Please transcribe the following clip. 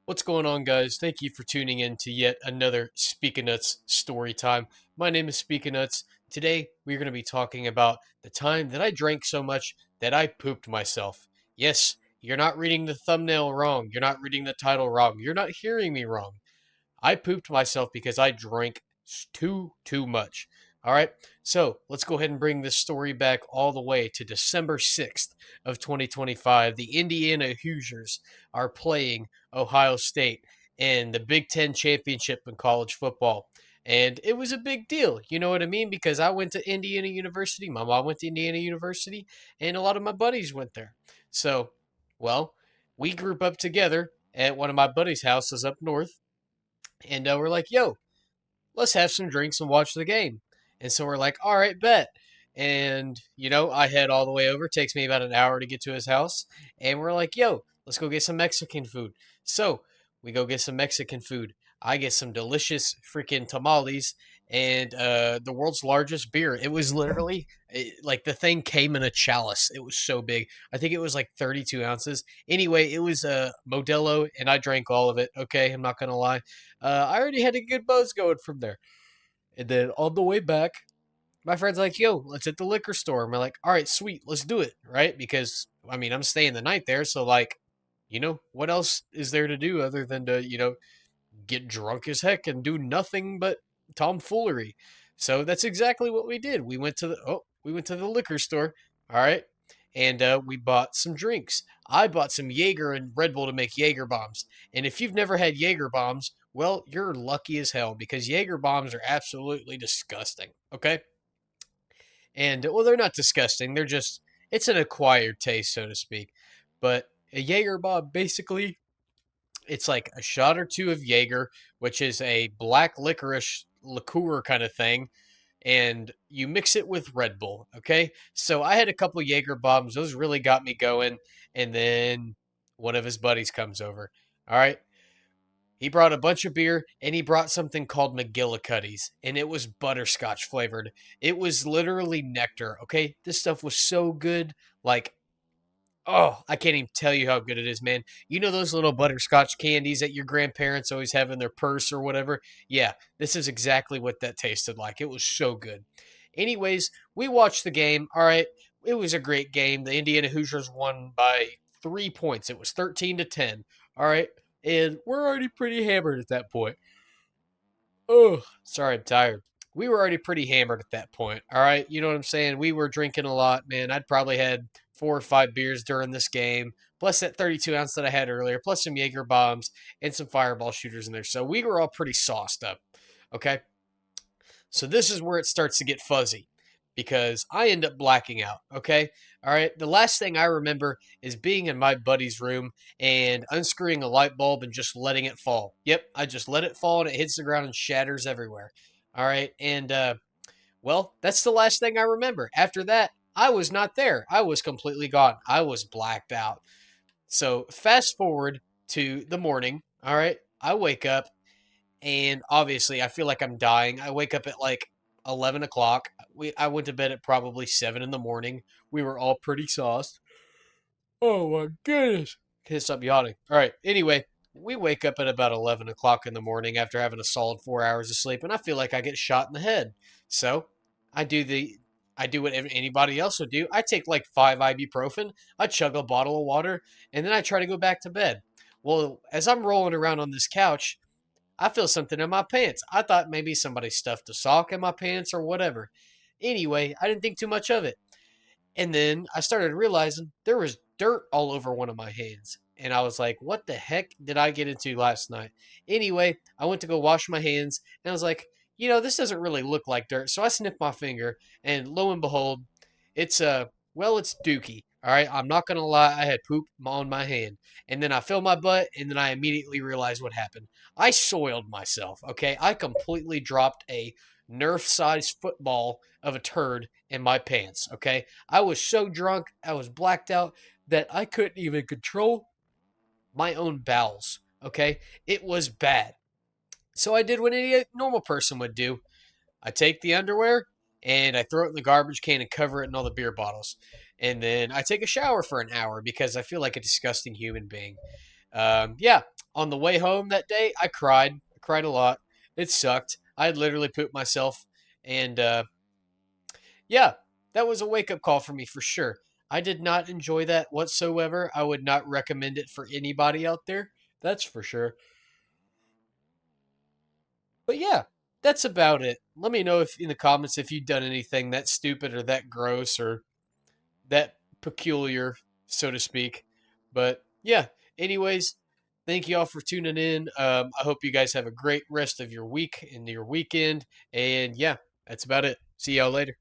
What's going on, guys? Thank you for tuning in to yet another Speaking Nuts story time. My name is Speaking Nuts. Today, we're going to be talking about the time that I drank so much that I pooped myself. Yes, you're not reading the thumbnail wrong. You're not reading the title wrong. You're not hearing me wrong. I pooped myself because I drank too much. All right. So let's go ahead and bring this story back all the way to December 6th of 2025. The Indiana Hoosiers are playing Ohio State in the Big Ten championship in college football. And it was a big deal. You know what I mean? Because I went to Indiana University. My mom went to Indiana University, and a lot of my buddies went there. So, well, we group up together at one of my buddies' houses up north, and we're like, yo, let's have some drinks and watch the game. And so we're like, all right, bet. And, I head all the way over. It takes me about an hour to get to his house. And we're like, yo, let's go get some Mexican food. So we go get some Mexican food. I get some delicious freaking tamales and the world's largest beer. It was literally like the thing came in a chalice. It was so big. I think it was like 32 ounces. Anyway, it was a Modelo, and I drank all of it. Okay, I'm not going to lie. I already had a good buzz going from there. And then on the way back, my friend's like, yo, let's hit the liquor store. And we're like, all right, sweet, let's do it. Right? Because, I mean, I'm staying the night there. So, like, what else is there to do other than to, get drunk as heck and do nothing but tomfoolery? So that's exactly what we did. We went to the liquor store. All right. And we bought some drinks. I bought some Jaeger and Red Bull to make Jaeger bombs. And if you've never had Jaeger bombs, well, you're lucky as hell because Jaeger bombs are absolutely disgusting. Okay. And well, they're not disgusting. It's an acquired taste, so to speak. But a Jaeger bomb, basically, it's like a shot or two of Jaeger, which is a black licorice liqueur kind of thing, and you mix it with Red Bull. Okay, so I had a couple Jaeger bombs; those really got me going. And then one of his buddies comes over. All right, he brought a bunch of beer, and he brought something called McGillicuddy's, and it was butterscotch flavored. It was literally nectar. Okay, this stuff was so good, like. Oh, I can't even tell you how good it is, man. You know those little butterscotch candies that your grandparents always have in their purse or whatever? Yeah, this is exactly what that tasted like. It was so good. Anyways, we watched the game. All right, it was a great game. The Indiana Hoosiers won by 3 points. It was 13-10. All right, and we're already pretty hammered at that point. Oh, sorry, I'm tired. We were already pretty hammered at that point. All right, you know what I'm saying? We were drinking a lot, man. I'd probably had 4 or 5 beers during this game, plus that 32 ounce that I had earlier, plus some Jaeger bombs and some fireball shooters in there. So we were all pretty sauced up. Okay, so this is where it starts to get fuzzy because I end up blacking out. Okay. All right. The last thing I remember is being in my buddy's room and unscrewing a light bulb and just letting it fall. Yep. I just let it fall and it hits the ground and shatters everywhere. All right. And, well, that's the last thing I remember. After that, I was not there. I was completely gone. I was blacked out. So fast forward to the morning. All right. I wake up and obviously I feel like I'm dying. I wake up at like 11 o'clock. I went to bed at probably 7 in the morning. We were all pretty sauced. Oh my goodness. Can't stop yawning. All right. Anyway, we wake up at about 11 o'clock in the morning after having a solid 4 hours of sleep, and I feel like I get shot in the head. So I do the. I do what anybody else would do. I take like 5 ibuprofen, I chug a bottle of water, and then I try to go back to bed. Well, as I'm rolling around on this couch, I feel something in my pants. I thought maybe somebody stuffed a sock in my pants or whatever. Anyway, I didn't think too much of it. And then I started realizing there was dirt all over one of my hands. And I was like, what the heck did I get into last night? Anyway, I went to go wash my hands and I was like, this doesn't really look like dirt. So I snipped my finger and lo and behold, it's dookie. All right, I'm not gonna lie, I had poop on my hand, and then I filled my butt, and then I immediately realized what happened. I soiled myself. Okay, I completely dropped a Nerf-sized football of a turd in my pants. Okay, I was so drunk, I was blacked out that I couldn't even control my own bowels. Okay, it was bad. So I did what any normal person would do. I take the underwear and I throw it in the garbage can and cover it in all the beer bottles. And then I take a shower for an hour because I feel like a disgusting human being. Yeah, On the way home that day, I cried. I cried a lot. It sucked. I had literally pooped myself. And yeah, that was a wake up call for me for sure. I did not enjoy that whatsoever. I would not recommend it for anybody out there. That's for sure. But yeah, that's about it. Let me know if in the comments if you've done anything that stupid or that gross or that peculiar, so to speak. But yeah, anyways, thank you all for tuning in. I hope you guys have a great rest of your week and your weekend. And yeah, that's about it. See y'all later.